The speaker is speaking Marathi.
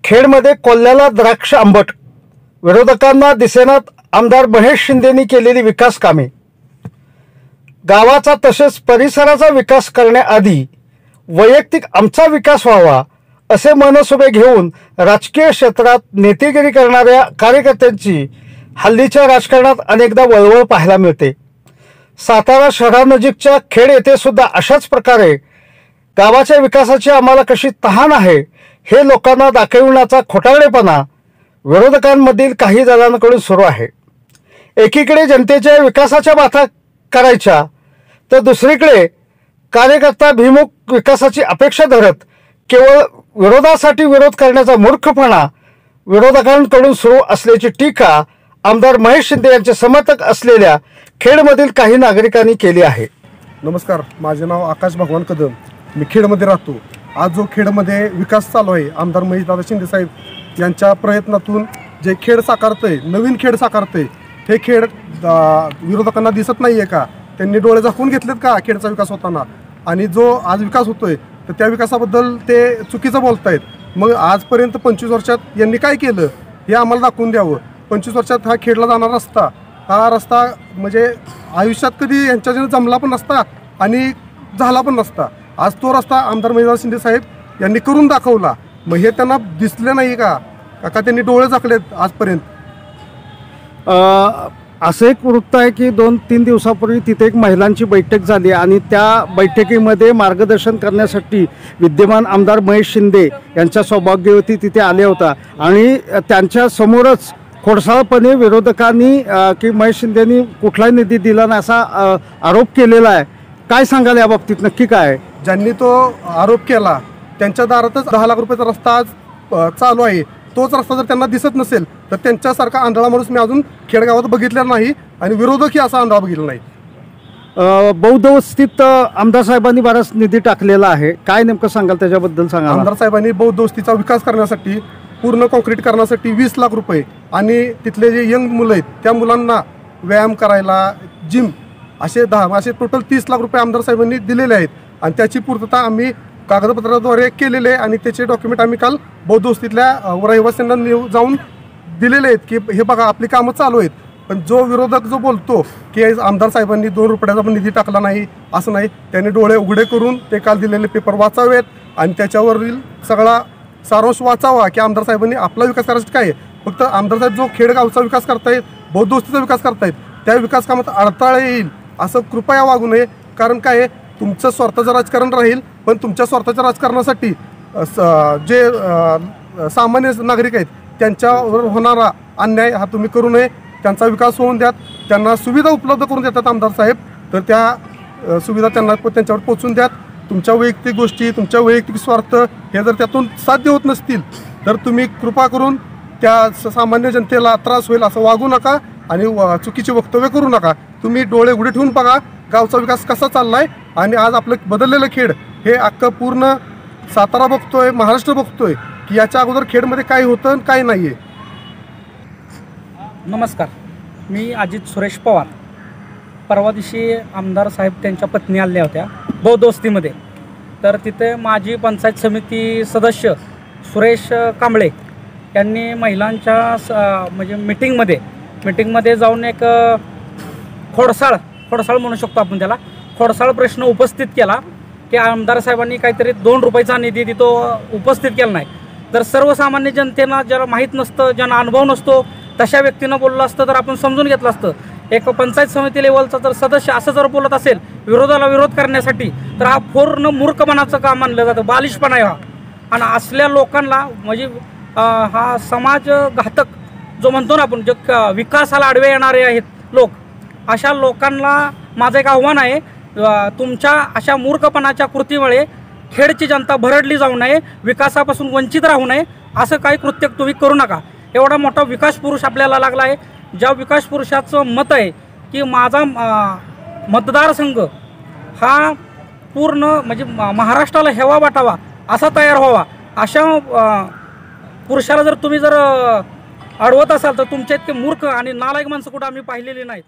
खेडमध्ये कोल्ह्याला द्राक्ष आंबट, विरोधकांना दिसेनात आमदार महेश शिंदेंनी केलेली विकास कामे। गावाचा तसेच परिसराचा विकास करण्याआधी वैयक्तिक आमचा विकास व्हावा असे मनसुबे घेऊन राजकीय क्षेत्रात नेतेगिरी करणाऱ्या कार्यकर्त्यांची हल्लीच्या राजकारणात अनेकदा वळवळ पाहायला मिळते। सातारा शहरानजीकच्या खेड येथे सुद्धा अशाच प्रकारे गावाच्या विकासाची आम्हाला कशी तहान आहे हे लोकांना दाखविण्याचा खोटारडेपणा विरोधकांमधील काही जणांकडून सुरू आहे। एकीकडे जनतेच्या विकासाच्या बाता करायच्या तर दुसरीकडे कार्यकर्ता भिमुख विकासाची अपेक्षा धरत केवळ विरोधासाठी विरोध करण्याचा मूर्खपणा विरोधकांकडून सुरू असल्याची टीका आमदार महेश शिंदे यांचे समर्थक असलेल्या खेडमधील काही नागरिकांनी केली आहे। नमस्कार, माझे नाव आकाश भगवान कदम, मी खेडमध्ये राहतो। आज जो खेडमध्ये विकास चालू आहे आमदार महेश दादा शिंदे साहेब यांच्या प्रयत्नातून जे खेड साकारतंय, नवीन खेड साकारतंय, हे खेड विरोधकांना दिसत नाही आहे का? त्यांनी डोळे झाकून घेतलेत का खेडचा विकास होताना? आणि जो आज विकास होतोय तर त्या विकासाबद्दल ते चुकीचं बोलतायत। मग आजपर्यंत 25 वर्षात यांनी काय केलं हे आम्हाला दाखवून द्यावं। 25 वर्षात हा खेडला जाणारा रस्ता, हा रस्ता म्हणजे आयुष्यात कधी यांच्याजने जमला पण नसता आणि झाला पण नसता। आज तो रस्ता आमदार महेश शिंदे साहेब यांनी करून दाखवला। मग हे त्यांना दिसले नाही का? का त्यांनी डोळे झाकलेत आजपर्यंत? असं एक वृत्त आहे की 2-3 दिवसापूर्वी तिथे एक महिलांची बैठक झाली आणि त्या बैठकीमध्ये मार्गदर्शन करण्यासाठी विद्यमान आमदार महेश शिंदे यांच्या सौभाग्यवती तिथे आल्या होता आणि त्यांच्या समोरच खोडसाळपणे विरोधकांनी की महेश शिंदेंनी कुठलाही निधी दिला नाही असा आरोप केलेला आहे। काय सांगाल या बाबतीत, नक्की काय आहे? ज्यांनी तो आरोप केला त्यांच्या दारातच 10 लाख रुपयाचा रस्ता आज चालू आहे। तोच रस्ता जर त्यांना दिसत नसेल तर त्यांच्यासारखा आंधळा माणूस मी अजून खेडगावात बघितलेला नाही आणि विरोधकही असा आंधळा बघितला नाही। बौद्ध वस्तीत आमदार साहेबांनी बराच निधी टाकलेला आहे, काय नेमकं सांगाल त्याच्याबद्दल सांगा। आमदार साहेबांनी बौद्ध वस्तीचा विकास करण्यासाठी, पूर्ण कॉन्क्रीट करण्यासाठी 20 लाख रुपये आणि तिथले जे यंग मुलं आहेत त्या मुलांना व्यायाम करायला, जिम असे टोटल 30 लाख रुपये आमदार साहेबांनी दिलेले आहेत आणि त्याची पूर्तता आम्ही कागदपत्राद्वारे केलेले आहे आणि त्याचे डॉक्युमेंट आम्ही काल बौद्ध वस्तीतल्या रहिवाशांना जाऊन दिलेले आहेत की हे बघा आपली कामं चालू आहेत। पण जो विरोधक जो बोलतो की आमदार साहेबांनी 2 रुपयाचा पण निधी टाकला नाही, असं नाही। त्यांनी डोळे उघडे करून ते काल दिलेले पेपर वाचावेत आणि त्याच्यावरील सगळा सारांश वाचावा की आमदार साहेबांनी आपला विकास करायचा काय आहे। फक्त आमदार साहेब जो खेडगावचा विकास करतायत, बौद्ध वस्तीचा विकास करतायत, त्या विकास कामात अडथळा येईल असं कृपया वागू नये। कारण काय आहे, तुमचं स्वतःचं राजकारण राहील पण तुमच्या स्वतःच्या राजकारणासाठी जे सामान्य नागरिक आहेत त्यांच्यावर होणारा अन्याय हा तुम्ही करू नये। त्यांचा विकास होऊन द्यात, त्यांना सुविधा उपलब्ध करून देतात आमदार साहेब, तर त्या सुविधा त्यांच्यावर पोचून द्यात। तुमच्या वैयक्तिक गोष्टी, तुमच्या वैयक्तिक स्वार्थ हे जर त्यातून साध्य होत नसतील तर तुम्ही कृपा करून त्या सामान्य जनतेला त्रास होईल असं वागू नका आणि चुकीचे वक्तव्य करू नका। तुम्ही डोळे उघडे ठेवून बघा गावचा विकास कसा चाललाय आणि आज आपलं बदललेलं खेड हे अख्खं पूर्ण सातारा बघतोय, महाराष्ट्र बघतोय की याच्या अगोदर खेडमध्ये काय होतं आणि काय नाही आहे। नमस्कार, मी अजित सुरेश पवार। परवा दिवशी आमदार साहेब त्यांच्या पत्नी आल्या होत्या बौद्ध वस्तीमध्ये, तर तिथे माजी पंचायत समिती सदस्य सुरेश कांबळे यांनी महिलांच्या म्हणजे मीटिंगमध्ये जाऊन एक खोडसाळ म्हणू शकतो आपण त्याला, खोडसाळ प्रश्न उपस्थित केला की आमदार साहेबांनी काहीतरी 2 रुपयाचा निधी तिथं उपस्थित केला नाही। तर सर्वसामान्य जनतेला ज्याला माहीत नसतं, ज्यांना अनुभव नसतो, तशा व्यक्तीनं बोललं असतं तर आपण समजून घेतलं असतं। एक पंचायत समिती लेवलचा जर सदस्य असं जर बोलत असेल विरोधाला विरोध करण्यासाठी तर हा पूर्ण मूर्खपणाचं काम मानलं जातं, बालिशपणा आहे हा। आणि असल्या लोकांना म्हणजे हा समाज घातक जो म्हणतो ना आपण, जो विकासाला आडवे येणारे आहेत लोक, अशा लोकांना माझं एक आव्हान आहे, तुमच्या अशा मूर्खपणाच्या कृतीमुळे खेडची जनता भरडली जाऊ नये, विकासापासून वंचित राहू नये, असं काही कृत्य तुम्ही करू नका। एवढा मोठा विकास पुरुष आपल्याला लागला आहे, ज्या विकास पुरुषाचं मत आहे की माझा मतदारसंघ हा पूर्ण म्हणजे महाराष्ट्राला हेवा वाटावा असा तयार व्हावा, अशा पुरुषाला जर तुम्ही अडवत असाल तर तुमच्या इतके मूर्ख आणि नालायक माणसं कुठं आम्ही पाहिलेली नाहीत।